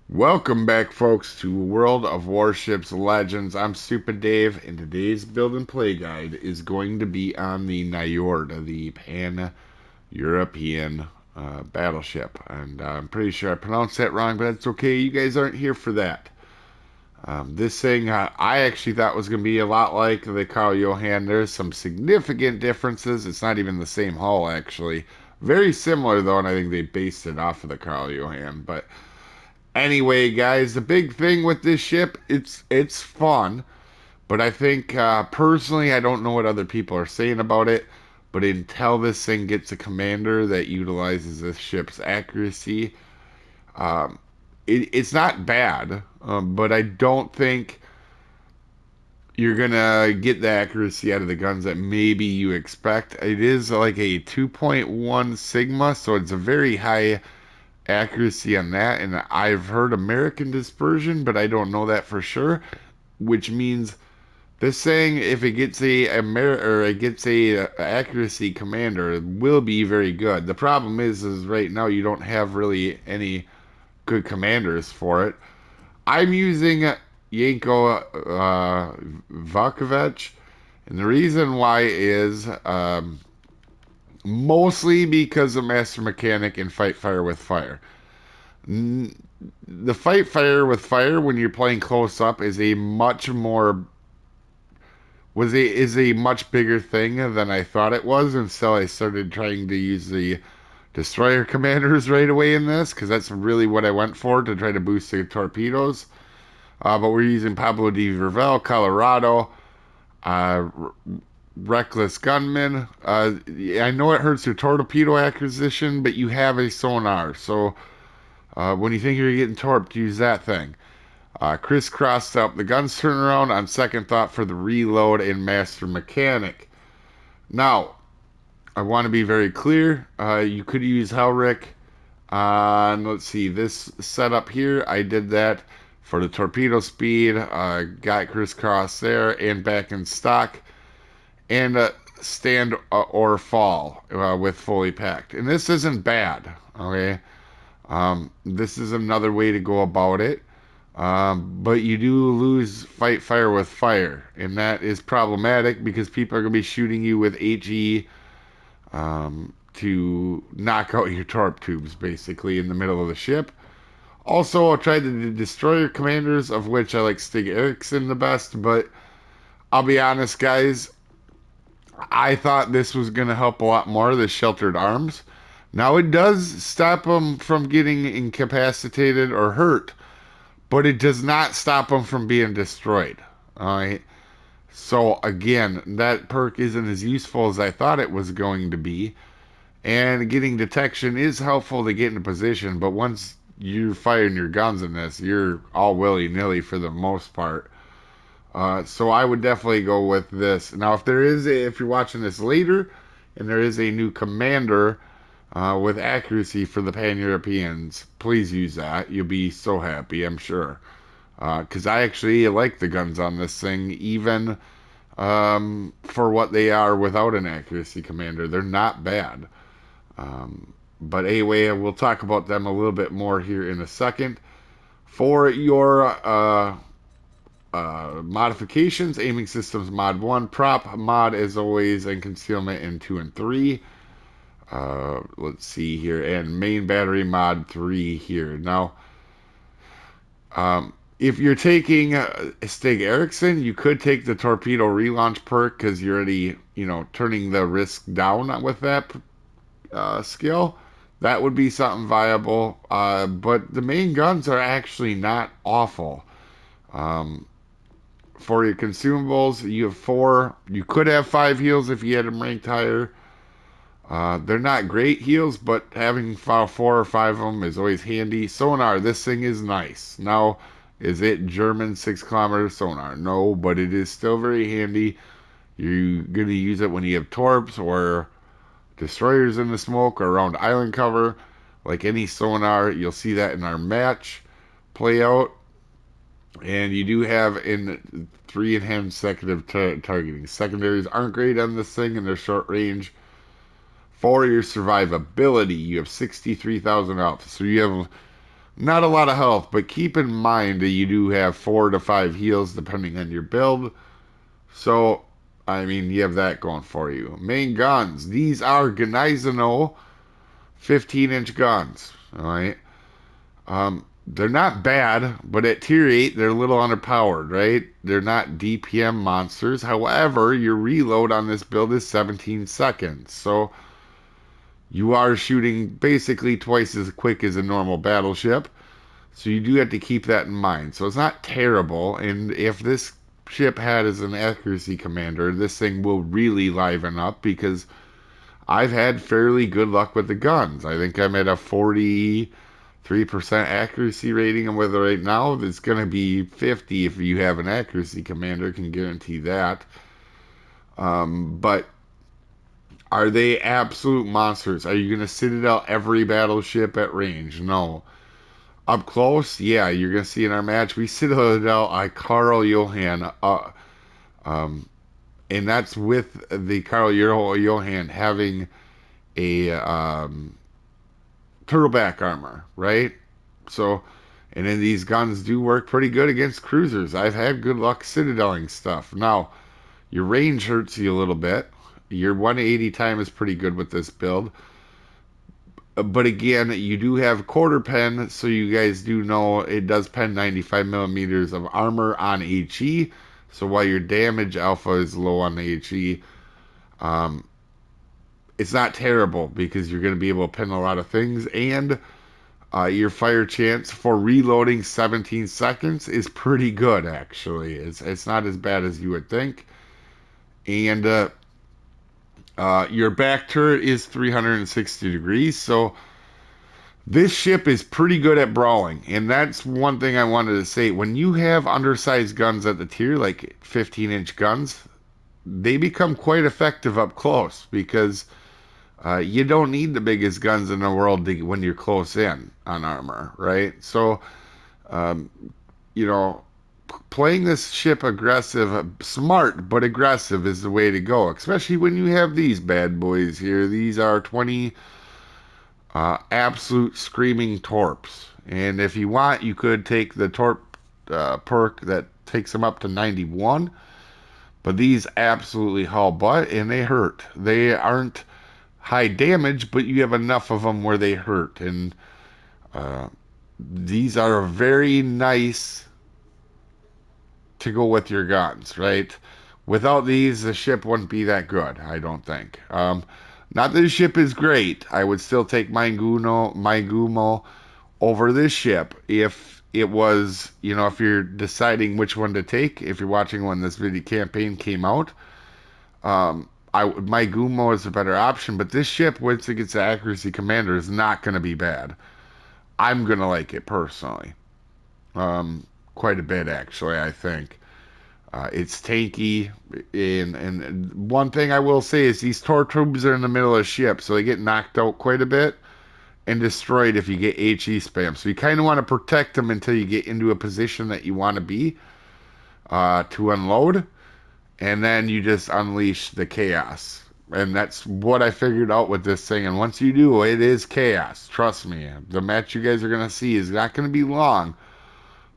Welcome back, folks, to World of Warships Legends. I'm Soopa-Dave, and today's build and play guide is going to be on the Niord, the Pan-European battleship. And I'm pretty sure I pronounced that wrong, but that's okay. You guys aren't here for that. This thing I actually thought was going to be a lot like the Carl Johan. There's some significant differences. It's not even the same hull, actually. Very similar, though, and I think they based it off of the Carl Johan. But anyway, guys, the big thing with this ship, it's fun, but I think personally, I don't know what other people are saying about it. But until this thing gets a commander that utilizes this ship's accuracy, um, it's not bad. But I don't think you're gonna get the accuracy out of the guns that maybe you expect. It is like a 2.1 Sigma, so it's a very high accuracy on that, and I've heard American dispersion, but I don't know that for sure. Which means this thing, if it gets a accuracy commander, it will be very good. The problem is right now you don't have really any good commanders for it. I'm using Yanko Vakovich, and the reason why is mostly because of Master Mechanic and Fight Fire with Fire. The fight fire with fire when you're playing close up is a much more was a is a much bigger thing than I thought it was until I started trying to use the destroyer commanders right away in this, because that's really what I went for, to try to boost the torpedoes. But we're using Pablo de Vervel, Colorado, uh, Reckless Gunman. I know it hurts your torpedo acquisition, but you have a sonar, so when you think you're getting torped, use that thing. Crisscrossed up. The guns turn around on second thought for the reload and master mechanic. Now, I want to be very clear. You could use Helric on, let's see, this setup here. I did that for the torpedo speed. Got crisscross there and back in stock. And stand or fall with fully packed. And this isn't bad, okay? This is another way to go about it. But you do lose fight fire with fire, and that is problematic because people are going to be shooting you with HE to knock out your torp tubes, basically, in the middle of the ship. Also, I'll try the destroyer commanders, of which I like Stig Eriksson the best, but I'll be honest, guys, I thought this was going to help a lot more, the sheltered arms. Now, it does stop them from getting incapacitated or hurt, but it does not stop them from being destroyed. All right. So again, that perk isn't as useful as I thought it was going to be. And getting detection is helpful to get into position, but once you're firing your guns in this, you're all willy-nilly for the most part. So I would definitely go with this. Now, if you're watching this later, and there is a new commander with accuracy for the Pan-Europeans, please use that. You'll be so happy, I'm sure. Because I actually like the guns on this thing, even for what they are without an accuracy commander. They're not bad. But anyway, we'll talk about them a little bit more here in a second. For your modifications, aiming systems mod 1, prop mod as always, and concealment in 2 and 3. Let's see here, and main battery mod 3 here. Now, if you're taking Stig Eriksson, you could take the torpedo relaunch perk because you're already, turning the risk down with that skill. That would be something viable. But the main guns are actually not awful. For your consumables, you have 4. You could have 5 heals if you had them ranked higher. They're not great heals, but having 4 or 5 of them is always handy. Sonar, this thing is nice. Now, is it German 6-kilometer sonar? No, but it is still very handy. You're going to use it when you have torps or destroyers in the smoke or around island cover. Like any sonar, you'll see that in our match play out. And you do have in 3 enhanced consecutive targeting. Secondaries aren't great on this thing, and they're short range. For your survivability, you have 63,000 health. So you have not a lot of health, but keep in mind that you do have 4 to 5 heals depending on your build. So, I mean, you have that going for you. Main guns. These are Gneisenau 15-inch guns. All right. They're not bad, but at tier 8, they're a little underpowered, right? They're not DPM monsters. However, your reload on this build is 17 seconds. So you are shooting basically twice as quick as a normal battleship. So you do have to keep that in mind. So it's not terrible. And if this ship had as an accuracy commander, this thing will really liven up because I've had fairly good luck with the guns. I think I'm at a 43% accuracy rating with it right now. It's going to be 50 if you have an accuracy commander, can guarantee that. But are they absolute monsters? Are you going to citadel every battleship at range? No. Up close, yeah, you're going to see in our match, we citadel Carl Johan, and that's with the Carl Johan having a turtleback armor, right? So, and then these guns do work pretty good against cruisers. I've had good luck citadeling stuff. Now, your range hurts you a little bit. Your 180 time is pretty good with this build. But again, you do have quarter pen, so you guys do know it does pen 95 millimeters of armor on HE. So while your damage alpha is low on the HE, um, it's not terrible because you're going to be able to pen a lot of things, and your fire chance for reloading 17 seconds is pretty good. Actually, it's not as bad as you would think, and your back turret is 360 degrees, so this ship is pretty good at brawling, and that's one thing I wanted to say. When you have undersized guns at the tier, like 15-inch guns, they become quite effective up close because you don't need the biggest guns in the world when you're close in on armor, right? So, um, you know, playing this ship aggressive, smart but aggressive is the way to go, especially when you have these bad boys here. These are 20 absolute screaming torps. And if you want, you could take the torp perk that takes them up to 91. But these absolutely haul butt and they hurt. They aren't high damage, but you have enough of them where they hurt. And these are very nice to go with your guns, right? Without these, the ship wouldn't be that good, I don't think. Not that the ship is great. I would still take my Gumo over this ship if it was, if you're deciding which one to take, if you're watching when this video campaign came out. My Gumo is a better option, but this ship, once it gets the accuracy commander, is not going to be bad. I'm going to like it personally. Quite a bit, actually, I think. It's tanky, and one thing I will say is these torpedoes are in the middle of the ship, so they get knocked out quite a bit and destroyed if you get HE spam. So you kind of want to protect them until you get into a position that you want to be to unload, and then you just unleash the chaos. And that's what I figured out with this thing. And once you do, it is chaos. Trust me. The match you guys are going to see is not going to be long,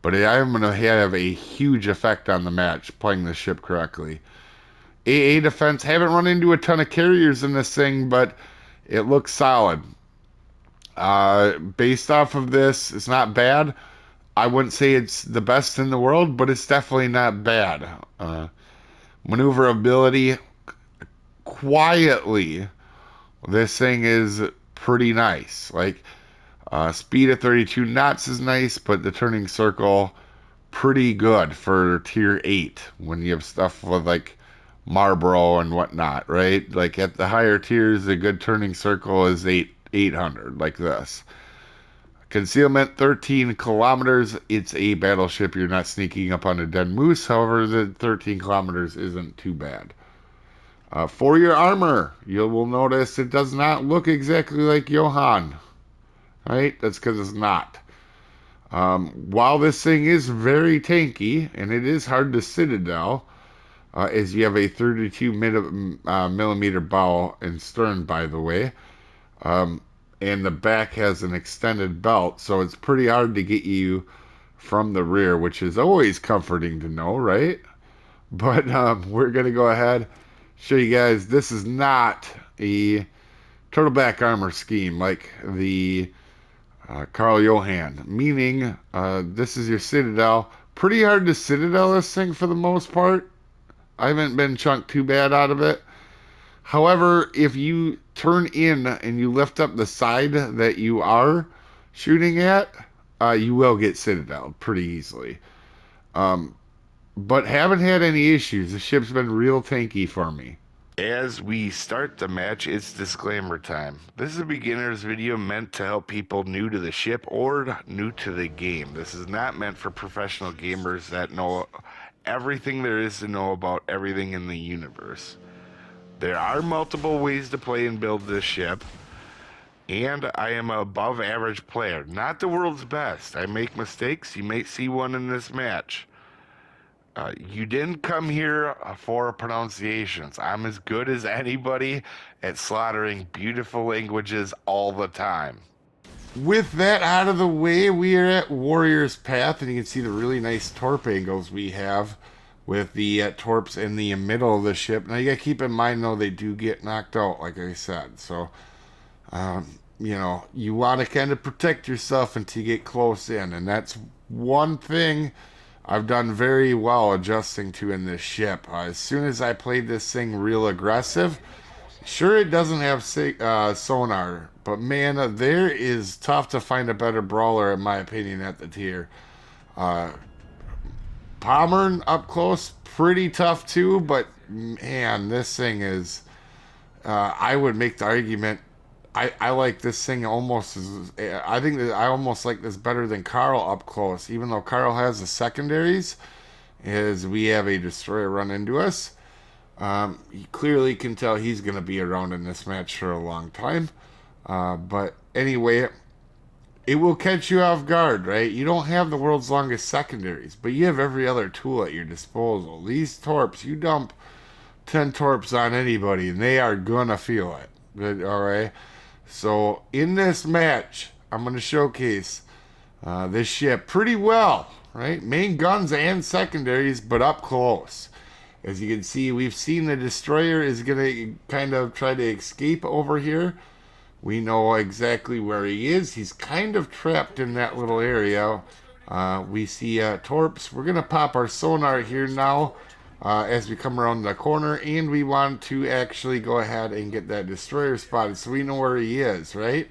but I'm going to have a huge effect on the match playing the ship correctly. AA defense, haven't run into a ton of carriers in this thing, but it looks solid. Based off of this, it's not bad. I wouldn't say it's the best in the world, but it's definitely not bad. Maneuverability, quietly, this thing is pretty nice. Like, speed at 32 knots is nice, but the turning circle, pretty good for tier 8 when you have stuff with like Marlboro and whatnot, right? Like at the higher tiers, a good turning circle is 800, like this. Concealment 13 kilometers. It's a battleship. You're not sneaking up on a dead moose. However, the 13 kilometers isn't too bad. For your armor, you will notice it does not look exactly like Johan, right? That's because it's not. While this thing is very tanky and it is hard to citadel, is you have a 32 millimeter bow and stern, by the way. Um, and the back has an extended belt, so it's pretty hard to get you from the rear, which is always comforting to know, right? But we're going to go ahead show you guys this is not a turtleback armor scheme like the Carl Johan, meaning this is your Citadel. Pretty hard to Citadel this thing for the most part. I haven't been chunked too bad out of it. However, if you turn in and you lift up the side that you are shooting at, you will get Citadel pretty easily. Um, but haven't had any issues. The ship's been real tanky for me. As we start the match, it's disclaimer time. This is a beginner's video meant to help people new to the ship or new to the game. This is not meant for professional gamers that know everything there is to know about everything in the universe. There are multiple ways to play and build this ship, and I am an above average player, not the world's best. I make mistakes. You may see one in this match. You didn't come here for pronunciations. I'm as good as anybody at slaughtering beautiful languages all the time. With that out of the way, we are at Warrior's Path, and you can see the really nice torp angles we have with the torps in the middle of the ship. Now, you got to keep in mind, though, they do get knocked out, like I said. So, you know, you want to kind of protect yourself until you get close in, and that's one thing I've done very well adjusting to in this ship. As soon as I played this thing real aggressive, sure it doesn't have sonar, but man, there is tough to find a better brawler in my opinion at the tier. Pommern up close, pretty tough too, but man, this thing is, I would make the argument, I like this thing almost as, I think that I almost like this better than Carl up close, even though Carl has the secondaries, as we have a destroyer run into us. You clearly can tell he's going to be around in this match for a long time. But anyway, it will catch you off guard, right? You don't have the world's longest secondaries, but you have every other tool at your disposal. These torps, you dump 10 torps on anybody, and they are going to feel it. But, all right? So, in this match, I'm going to showcase this ship pretty well, right? Main guns and secondaries, but up close. As you can see, we've seen the destroyer is going to kind of try to escape over here. We know exactly where he is. He's kind of trapped in that little area. We see torps. We're going to pop our sonar here now as we come around the corner, and we want to actually go ahead and get that destroyer spotted so we know where he is, right?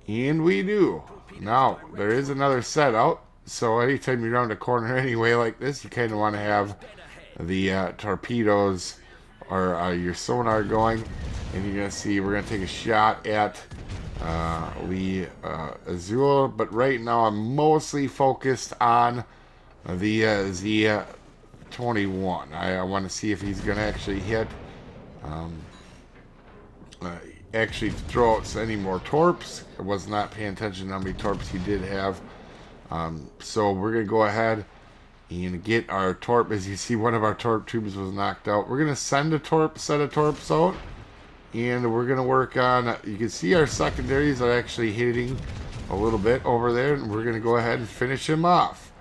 And we do. Now, there is another set out, so anytime you round a corner anyway like this, you kind of want to have the torpedoes or your sonar going, and you're going to see we're going to take a shot at Lee Azul, but right now I'm mostly focused on the Z21. I want to see if he's going to actually hit, actually throw out any more torps. I was not paying attention to how many torps he did have. So we're going to go ahead and get our torp. As you see, one of our torp tubes was knocked out. We're going to send a set of torps out, and we're going to work on, you can see our secondaries are actually hitting a little bit over there, and we're going to go ahead and finish him off.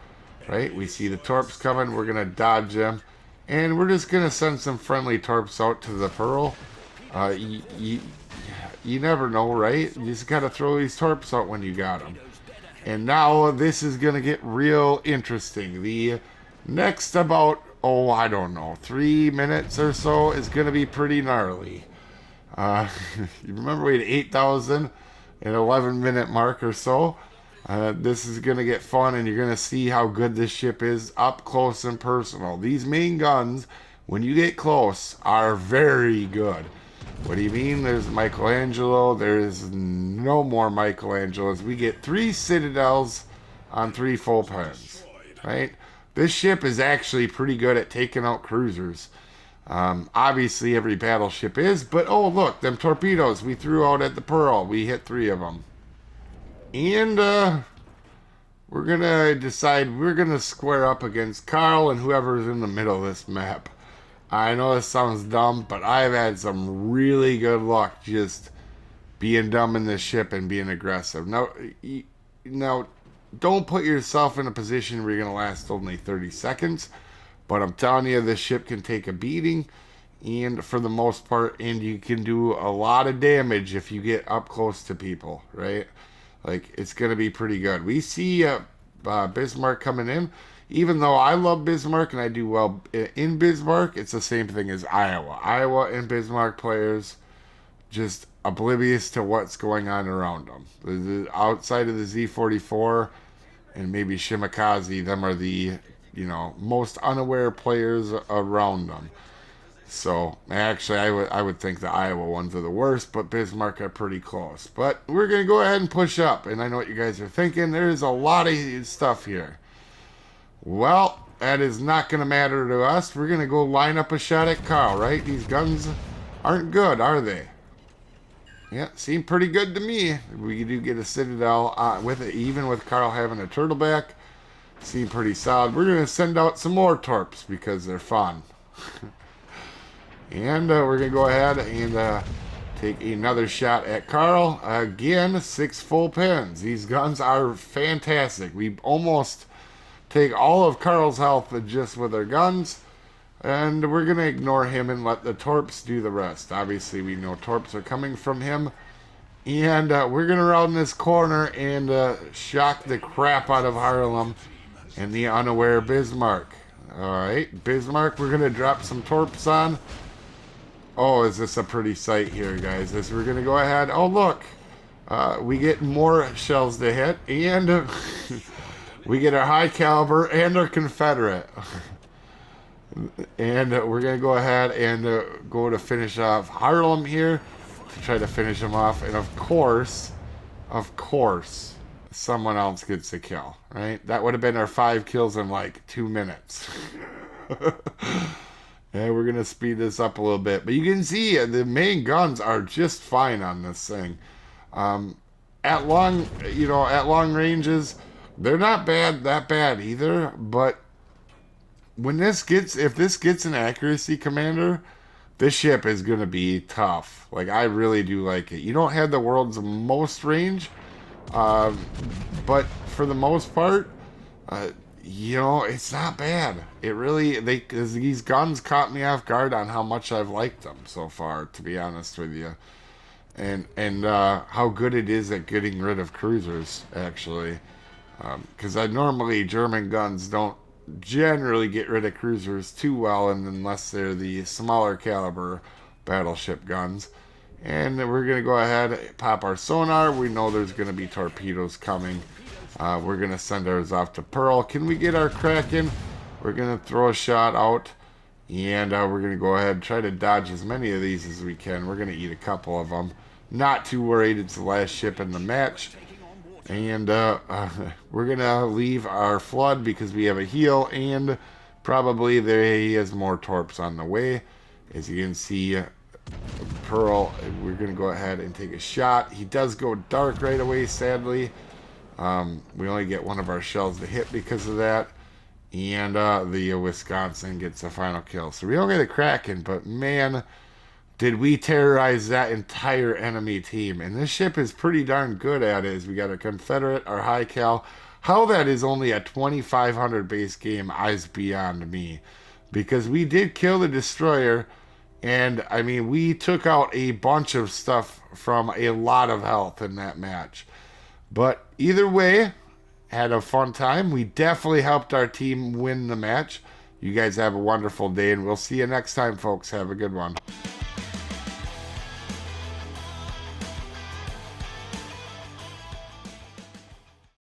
Right? We see the torps coming. We're going to dodge them, and we're just going to send some friendly torps out to the Pearl. You never know, right? You just got to throw these torps out when you got them. And now this is going to get real interesting. The next about, I don't know, 3 minutes or so is going to be pretty gnarly. You remember we had 8,000 in 11-minute mark or so. This is going to get fun, and you're going to see how good this ship is up close and personal. These main guns, when you get close, are very good. What do you mean? There's Michelangelo. There's no more Michelangelos. We get 3 Citadels on 3 full pens, right? This ship is actually pretty good at taking out cruisers. Obviously, every battleship is, but oh, look, them torpedoes we threw out at the Pearl. We hit 3 of them. And we're going to decide we're going to square up against Carl and whoever's in the middle of this map. I know this sounds dumb, but I've had some really good luck just being dumb in this ship and being aggressive. Now, don't put yourself in a position where you're going to last only 30 seconds. But I'm telling you, this ship can take a beating, and for the most part, and you can do a lot of damage if you get up close to people, right? Like, it's going to be pretty good. We see Bismarck coming in. Even though I love Bismarck and I do well in Bismarck, it's the same thing as Iowa. Iowa and Bismarck players just oblivious to what's going on around them. Outside of the Z44 and maybe Shimakaze, them are the most unaware players around them. So actually, I would think the Iowa ones are the worst, but Bismarck are pretty close. But we're gonna go ahead and push up, and I know what you guys are thinking. There's a lot of stuff here. Well, that is not gonna matter to us. We're gonna go line up a shot at Carl, right? These guns aren't good, are they? Yeah, seem pretty good to me. We do get a Citadel with it, even with Carl having a turtleback. Seem pretty solid. We're gonna send out some more torps because they're fun. And we're going to go ahead and take another shot at Carl. Again, 6 full pins. These guns are fantastic. We almost take all of Carl's health just with our guns. And we're going to ignore him and let the torps do the rest. Obviously, we know torps are coming from him. And we're going to round this corner and shock the crap out of Harlem and the unaware Bismarck. Alright, Bismarck, we're going to drop some torps on. Oh, is this a pretty sight here, guys? We're going to go ahead. Oh, look. We get more shells to hit. And we get our high caliber and our Confederate. And we're going to go ahead and go to finish off Harlem here. To try to finish him off. And of course, someone else gets a kill. Right? That would have been our 5 kills in like 2 minutes. Yeah, we're going to speed this up a little bit. But you can see the main guns are just fine on this thing. At long ranges, they're not that bad either. But if this gets an accuracy commander, this ship is going to be tough. Like, I really do like it. You don't have the world's most range, but for the most part, it's not bad. It really, these guns caught me off guard on how much I've liked them so far, to be honest with you. And how good it is at getting rid of cruisers, actually. Because normally German guns don't generally get rid of cruisers too well, and unless they're the smaller caliber battleship guns. And we're going to go ahead, pop our sonar. We know there's going to be torpedoes coming. We're going to send ours off to Pearl. Can we get our Kraken? We're going to throw a shot out. And we're going to go ahead and try to dodge as many of these as we can. We're going to eat a couple of them. Not too worried. It's the last ship in the match. And we're going to leave our Flood because we have a heal. And probably he has more torps on the way. As you can see, Pearl, we're going to go ahead and take a shot. He does go dark right away, sadly. We only get one of our shells to hit because of that. And the Wisconsin gets the final kill. So we don't get a Kraken, but man, did we terrorize that entire enemy team. And this ship is pretty darn good at it. As we got a Confederate, our high cal. How that is only a 2,500 base game is beyond me. Because we did kill the destroyer. And, I mean, we took out a bunch of stuff from a lot of health in that match. But either way, had a fun time. We definitely helped our team win the match. You guys have a wonderful day, and we'll see you next time, folks. Have a good one.